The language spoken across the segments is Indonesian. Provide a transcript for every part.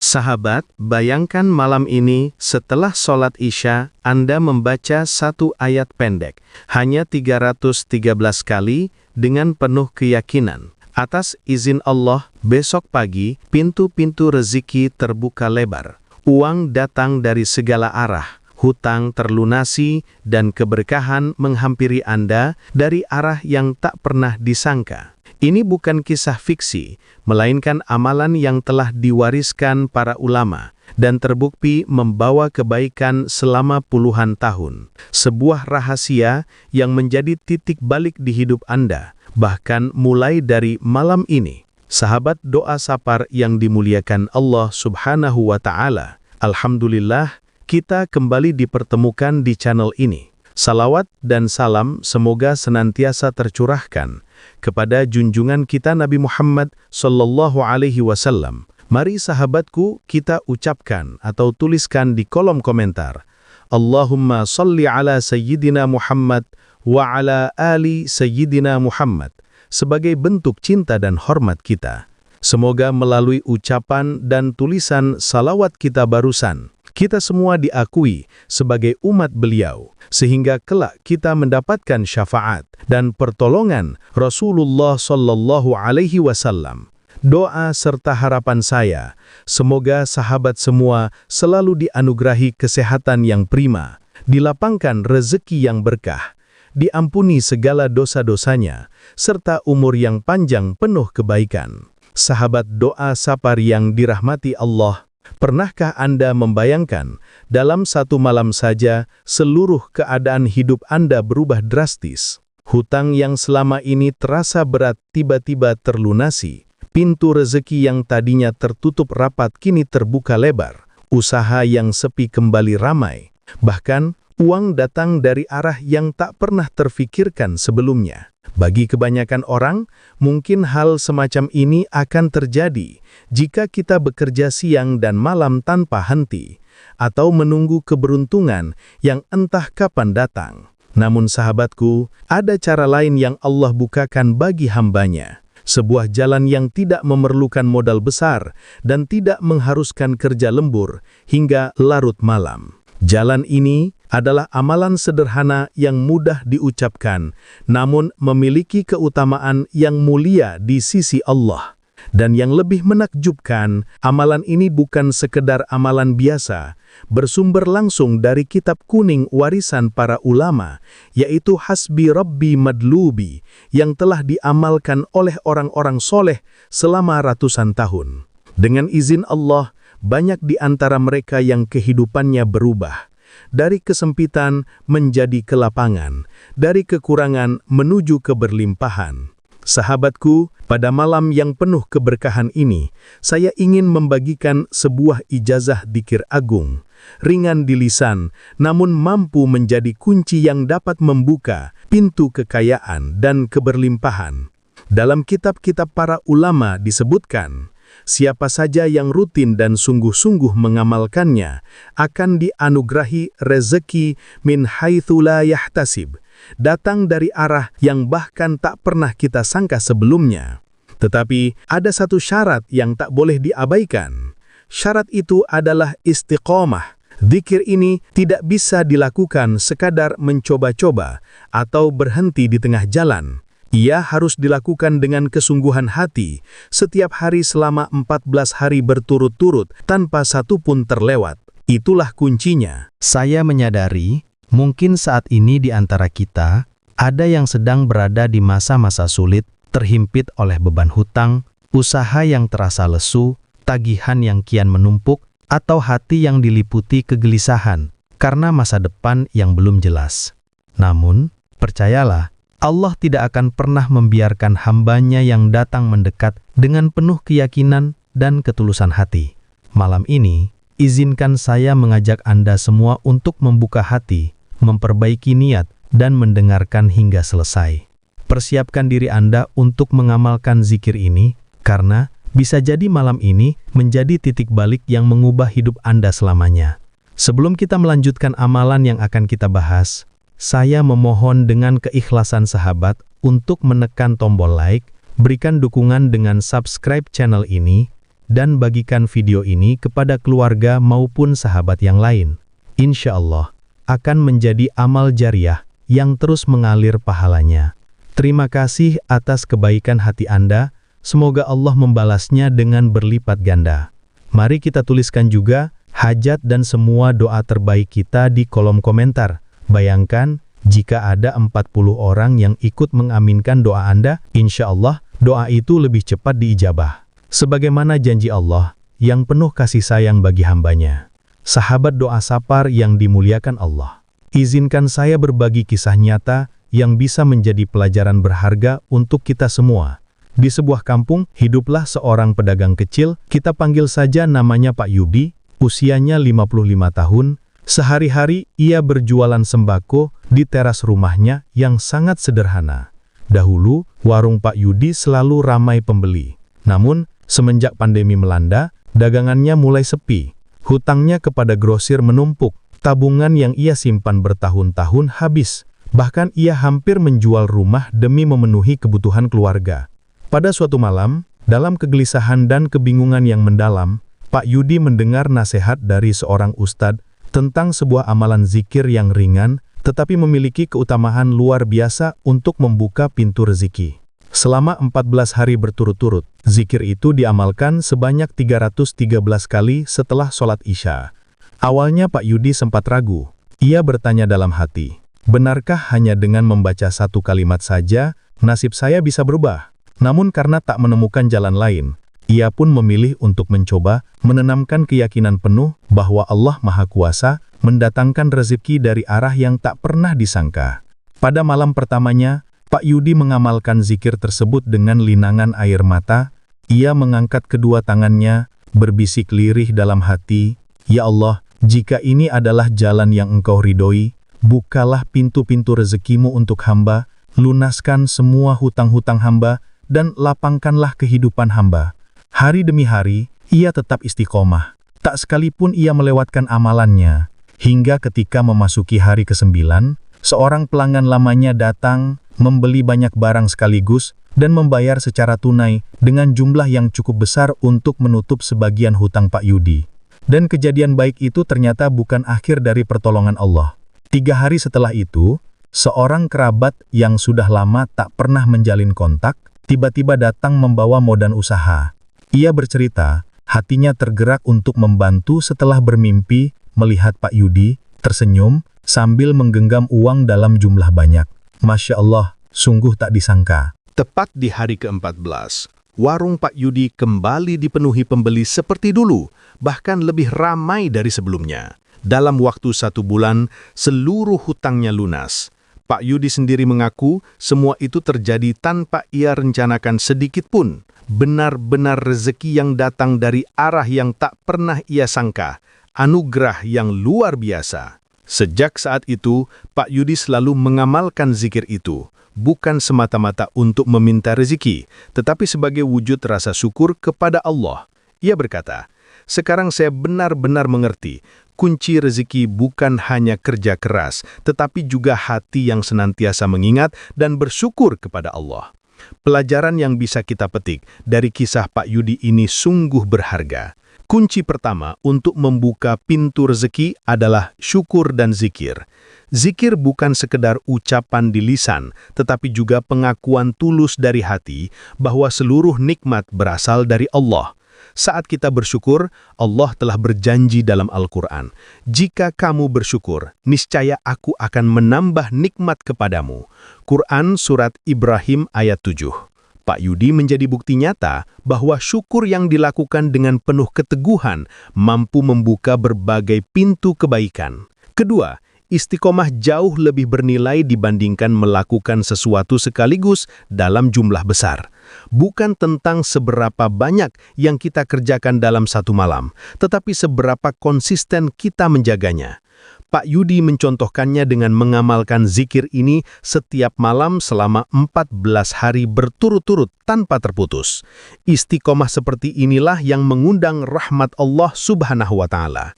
Sahabat, bayangkan malam ini setelah sholat Isya, Anda membaca satu ayat pendek, hanya 313 kali, dengan penuh keyakinan. Atas izin Allah, besok pagi, pintu-pintu rezeki terbuka lebar. Uang datang dari segala arah, hutang terlunasi, dan keberkahan menghampiri Anda dari arah yang tak pernah disangka. Ini bukan kisah fiksi, melainkan amalan yang telah diwariskan para ulama dan terbukti membawa kebaikan selama puluhan tahun. Sebuah rahasia yang menjadi titik balik di hidup Anda, bahkan mulai dari malam ini. Sahabat doa sapar yang dimuliakan Allah Subhanahu wa Ta'ala, alhamdulillah, kita kembali dipertemukan di channel ini. Salawat dan salam semoga senantiasa tercurahkan kepada junjungan kita Nabi Muhammad sallallahu alaihi wasallam. Mari sahabatku, kita ucapkan atau tuliskan di kolom komentar, Allahumma salli ala Sayyidina Muhammad wa ala ali Sayyidina Muhammad, sebagai bentuk cinta dan hormat kita. Semoga melalui ucapan dan tulisan salawat kita barusan, kita semua diakui sebagai umat beliau, sehingga kelak kita mendapatkan syafaat dan pertolongan Rasulullah sallallahu alaihi wasallam. Doa serta harapan saya, semoga sahabat semua selalu dianugerahi kesehatan yang prima, dilapangkan rezeki yang berkah, diampuni segala dosa-dosanya, serta umur yang panjang penuh kebaikan. Sahabat doa sapar yang dirahmati Allah, pernahkah Anda membayangkan, dalam satu malam saja, seluruh keadaan hidup Anda berubah drastis? Hutang yang selama ini terasa berat tiba-tiba terlunasi. Pintu rezeki yang tadinya tertutup rapat kini terbuka lebar. Usaha yang sepi kembali ramai. Bahkan, uang datang dari arah yang tak pernah terfikirkan sebelumnya. Bagi kebanyakan orang, mungkin hal semacam ini akan terjadi jika kita bekerja siang dan malam tanpa henti, atau menunggu keberuntungan yang entah kapan datang. Namun sahabatku, ada cara lain yang Allah bukakan bagi hambanya. Sebuah jalan yang tidak memerlukan modal besar dan tidak mengharuskan kerja lembur hingga larut malam. Jalan ini adalah amalan sederhana yang mudah diucapkan, namun memiliki keutamaan yang mulia di sisi Allah. Dan yang lebih menakjubkan, amalan ini bukan sekedar amalan biasa, bersumber langsung dari kitab kuning warisan para ulama, yaitu Hasbi Rabbi Madlubi, yang telah diamalkan oleh orang-orang soleh selama ratusan tahun. Dengan izin Allah, banyak di antara mereka yang kehidupannya berubah. Dari kesempitan menjadi kelapangan, dari kekurangan menuju keberlimpahan. Sahabatku, pada malam yang penuh keberkahan ini, saya ingin membagikan sebuah ijazah dzikir agung, ringan di lisan, namun mampu menjadi kunci yang dapat membuka pintu kekayaan dan keberlimpahan. Dalam kitab-kitab para ulama disebutkan, siapa saja yang rutin dan sungguh-sungguh mengamalkannya akan dianugerahi rezeki min haitsu la yahtasib, datang dari arah yang bahkan tak pernah kita sangka sebelumnya. Tetapi ada satu syarat yang tak boleh diabaikan. Syarat itu adalah istiqomah. Dzikir ini tidak bisa dilakukan sekadar mencoba-coba atau berhenti di tengah jalan. Ia harus dilakukan dengan kesungguhan hati, setiap hari selama 14 hari berturut-turut, tanpa satu pun terlewat. Itulah kuncinya. Saya menyadari, mungkin saat ini di antara kita, ada yang sedang berada di masa-masa sulit, terhimpit oleh beban hutang, usaha yang terasa lesu, tagihan yang kian menumpuk, atau hati yang diliputi kegelisahan, karena masa depan yang belum jelas. Namun, percayalah, Allah tidak akan pernah membiarkan hambanya yang datang mendekat dengan penuh keyakinan dan ketulusan hati. Malam ini, izinkan saya mengajak Anda semua untuk membuka hati, memperbaiki niat, dan mendengarkan hingga selesai. Persiapkan diri Anda untuk mengamalkan zikir ini, karena bisa jadi malam ini menjadi titik balik yang mengubah hidup Anda selamanya. Sebelum kita melanjutkan amalan yang akan kita bahas, saya memohon dengan keikhlasan sahabat untuk menekan tombol like, berikan dukungan dengan subscribe channel ini, dan bagikan video ini kepada keluarga maupun sahabat yang lain. Insya Allah akan menjadi amal jariah yang terus mengalir pahalanya. Terima kasih atas kebaikan hati Anda, semoga Allah membalasnya dengan berlipat ganda. Mari kita tuliskan juga hajat dan semua doa terbaik kita di kolom komentar. Bayangkan, jika ada 40 orang yang ikut mengaminkan doa Anda, insya Allah doa itu lebih cepat diijabah. Sebagaimana janji Allah yang penuh kasih sayang bagi hambanya. Sahabat doa sapar yang dimuliakan Allah, izinkan saya berbagi kisah nyata yang bisa menjadi pelajaran berharga untuk kita semua. Di sebuah kampung, hiduplah seorang pedagang kecil, kita panggil saja namanya Pak Yudi, usianya 55 tahun. Sehari-hari ia berjualan sembako di teras rumahnya yang sangat sederhana. Dahulu, warung Pak Yudi selalu ramai pembeli. Namun, semenjak pandemi melanda, dagangannya mulai sepi. Hutangnya kepada grosir menumpuk, tabungan yang ia simpan bertahun-tahun habis. Bahkan ia hampir menjual rumah demi memenuhi kebutuhan keluarga. Pada suatu malam, dalam kegelisahan dan kebingungan yang mendalam, Pak Yudi mendengar nasihat dari seorang ustadz tentang sebuah amalan zikir yang ringan, tetapi memiliki keutamaan luar biasa untuk membuka pintu rezeki. Selama 14 hari berturut-turut, zikir itu diamalkan sebanyak 313 kali setelah sholat Isya. Awalnya Pak Yudi sempat ragu. Ia bertanya dalam hati, benarkah hanya dengan membaca satu kalimat saja, nasib saya bisa berubah? Namun karena tak menemukan jalan lain, ia pun memilih untuk mencoba menanamkan keyakinan penuh bahwa Allah Maha Kuasa mendatangkan rezeki dari arah yang tak pernah disangka. Pada malam pertamanya, Pak Yudi mengamalkan zikir tersebut dengan linangan air mata. Ia mengangkat kedua tangannya, berbisik lirih dalam hati, "Ya Allah, jika ini adalah jalan yang Engkau ridhoi, bukalah pintu-pintu rezekimu untuk hamba, lunaskan semua hutang-hutang hamba, dan lapangkanlah kehidupan hamba." Hari demi hari, ia tetap istiqomah. Tak sekalipun ia melewatkan amalannya. Hingga ketika memasuki hari ke-9, seorang pelanggan lamanya datang, membeli banyak barang sekaligus, dan membayar secara tunai dengan jumlah yang cukup besar untuk menutup sebagian hutang Pak Yudi. Dan kejadian baik itu ternyata bukan akhir dari pertolongan Allah. 3 hari setelah itu, seorang kerabat yang sudah lama tak pernah menjalin kontak, tiba-tiba datang membawa modal usaha. Ia bercerita, hatinya tergerak untuk membantu setelah bermimpi melihat Pak Yudi tersenyum sambil menggenggam uang dalam jumlah banyak. Masya Allah, sungguh tak disangka. Tepat di hari ke-14, warung Pak Yudi kembali dipenuhi pembeli seperti dulu, bahkan lebih ramai dari sebelumnya. Dalam waktu 1 bulan, seluruh hutangnya lunas. Pak Yudi sendiri mengaku semua itu terjadi tanpa ia rencanakan sedikit pun. Benar-benar rezeki yang datang dari arah yang tak pernah ia sangka, anugerah yang luar biasa. Sejak saat itu, Pak Yudi selalu mengamalkan zikir itu, bukan semata-mata untuk meminta rezeki, tetapi sebagai wujud rasa syukur kepada Allah. Ia berkata, "Sekarang saya benar-benar mengerti, kunci rezeki bukan hanya kerja keras, tetapi juga hati yang senantiasa mengingat dan bersyukur kepada Allah." Pelajaran yang bisa kita petik dari kisah Pak Yudi ini sungguh berharga. Kunci pertama untuk membuka pintu rezeki adalah syukur dan zikir. Zikir bukan sekedar ucapan di lisan, tetapi juga pengakuan tulus dari hati bahwa seluruh nikmat berasal dari Allah. Saat kita bersyukur, Allah telah berjanji dalam Al-Quran, "Jika kamu bersyukur, niscaya aku akan menambah nikmat kepadamu." Quran Surat Ibrahim ayat 7. Pak Yudi menjadi bukti nyata bahwa syukur yang dilakukan dengan penuh keteguhan mampu membuka berbagai pintu kebaikan. Kedua, istiqomah jauh lebih bernilai dibandingkan melakukan sesuatu sekaligus dalam jumlah besar. Bukan tentang seberapa banyak yang kita kerjakan dalam satu malam, tetapi seberapa konsisten kita menjaganya. Pak Yudi mencontohkannya dengan mengamalkan zikir ini setiap malam selama 14 hari berturut-turut tanpa terputus. Istiqomah seperti inilah yang mengundang rahmat Allah Subhanahu wa Ta'ala.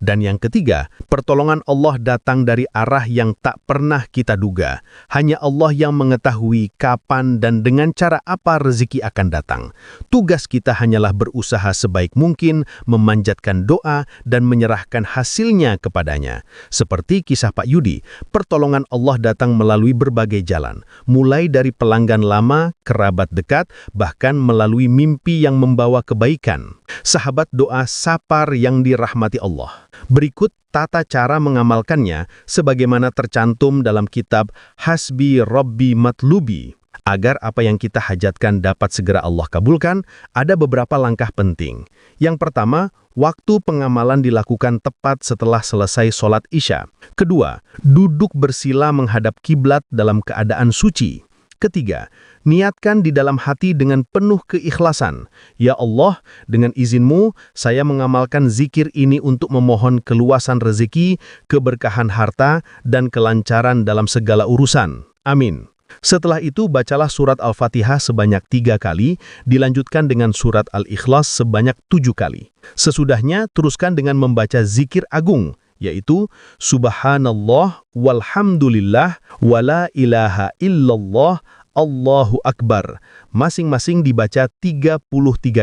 Dan yang ketiga, pertolongan Allah datang dari arah yang tak pernah kita duga. Hanya Allah yang mengetahui kapan dan dengan cara apa rezeki akan datang. Tugas kita hanyalah berusaha sebaik mungkin, memanjatkan doa, dan menyerahkan hasilnya kepadanya. Seperti kisah Pak Yudi, pertolongan Allah datang melalui berbagai jalan. Mulai dari pelanggan lama, kerabat dekat, bahkan melalui mimpi yang membawa kebaikan. Sahabat doa sapar yang dirahmati Allah. Berikut tata cara mengamalkannya sebagaimana tercantum dalam kitab Hasbi Rabbi Matlubi. Agar apa yang kita hajatkan dapat segera Allah kabulkan, ada beberapa langkah penting. Yang pertama, waktu pengamalan dilakukan tepat setelah selesai sholat Isya. Kedua, duduk bersila menghadap kiblat dalam keadaan suci. Ketiga, niatkan di dalam hati dengan penuh keikhlasan. Ya Allah, dengan izin-Mu, saya mengamalkan zikir ini untuk memohon keluasan rezeki, keberkahan harta, dan kelancaran dalam segala urusan. Amin. Setelah itu, bacalah surat Al-Fatihah sebanyak 3 kali, dilanjutkan dengan surat Al-Ikhlas sebanyak 7 kali. Sesudahnya, teruskan dengan membaca zikir agung, yaitu Subhanallah walhamdulillah wala ilaha illallah Allahu Akbar. Masing-masing dibaca 33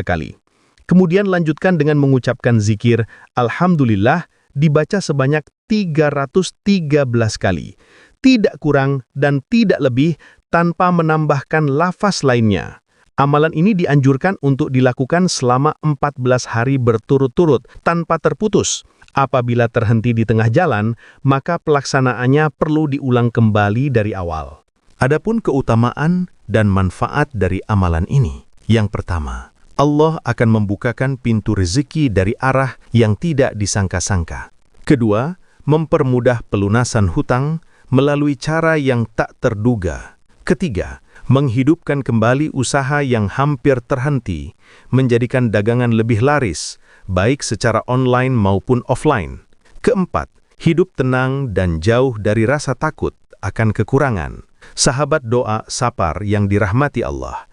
kali. Kemudian lanjutkan dengan mengucapkan zikir Alhamdulillah dibaca sebanyak 313 kali. Tidak kurang dan tidak lebih tanpa menambahkan lafaz lainnya. Amalan ini dianjurkan untuk dilakukan selama 14 hari berturut-turut tanpa terputus. Apabila terhenti di tengah jalan, maka pelaksanaannya perlu diulang kembali dari awal. Adapun keutamaan dan manfaat dari amalan ini. Yang pertama, Allah akan membukakan pintu rezeki dari arah yang tidak disangka-sangka. Kedua, mempermudah pelunasan hutang melalui cara yang tak terduga. Ketiga, menghidupkan kembali usaha yang hampir terhenti, menjadikan dagangan lebih laris, baik secara online maupun offline. Keempat, hidup tenang dan jauh dari rasa takut akan kekurangan. Sahabat doa sapar yang dirahmati Allah,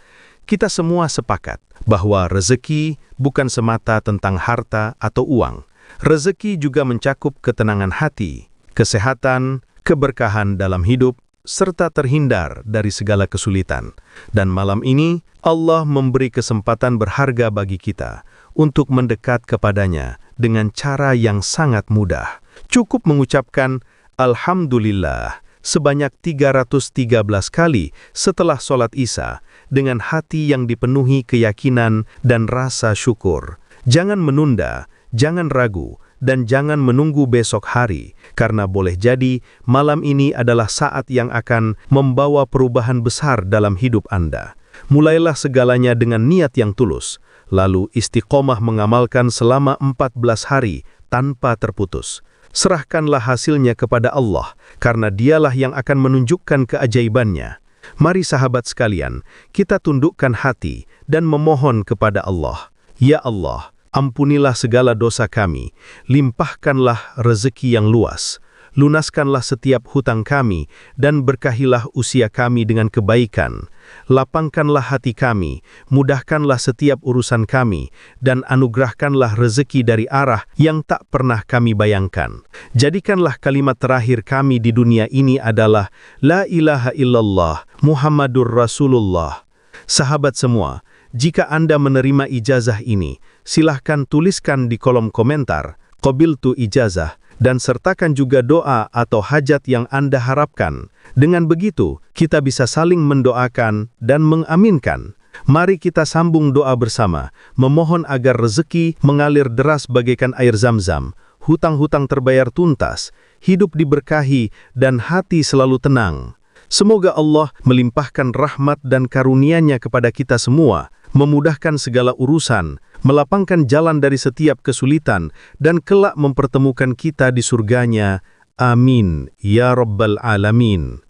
kita semua sepakat bahwa rezeki bukan semata tentang harta atau uang. Rezeki juga mencakup ketenangan hati, kesehatan, keberkahan dalam hidup, serta terhindar dari segala kesulitan. Dan malam ini, Allah memberi kesempatan berharga bagi kita untuk mendekat kepadanya dengan cara yang sangat mudah. Cukup mengucapkan Alhamdulillah sebanyak 313 kali setelah sholat Isya dengan hati yang dipenuhi keyakinan dan rasa syukur. Jangan menunda, jangan ragu, dan jangan menunggu besok hari, karena boleh jadi malam ini adalah saat yang akan membawa perubahan besar dalam hidup Anda. Mulailah segalanya dengan niat yang tulus, lalu istiqomah mengamalkan selama 14 hari tanpa terputus. Serahkanlah hasilnya kepada Allah, karena Dialah yang akan menunjukkan keajaibannya. Mari sahabat sekalian, kita tundukkan hati dan memohon kepada Allah. Ya Allah, ampunilah segala dosa kami, limpahkanlah rezeki yang luas, lunaskanlah setiap hutang kami, dan berkahilah usia kami dengan kebaikan. Lapangkanlah hati kami, mudahkanlah setiap urusan kami, dan anugerahkanlah rezeki dari arah yang tak pernah kami bayangkan. Jadikanlah kalimat terakhir kami di dunia ini adalah La ilaha illallah, Muhammadur Rasulullah. Sahabat semua, jika Anda menerima ijazah ini, silahkan tuliskan di kolom komentar, Qabiltu ijazah, dan sertakan juga doa atau hajat yang Anda harapkan. Dengan begitu, kita bisa saling mendoakan dan mengaminkan. Mari kita sambung doa bersama, memohon agar rezeki mengalir deras bagaikan air Zam-Zam, hutang-hutang terbayar tuntas, hidup diberkahi, dan hati selalu tenang. Semoga Allah melimpahkan rahmat dan karunia-Nya kepada kita semua, memudahkan segala urusan, melapangkan jalan dari setiap kesulitan, dan kelak mempertemukan kita di surganya. Amin. Ya Rabbal Alamin.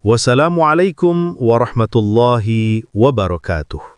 Wassalamualaikum warahmatullahi wabarakatuh.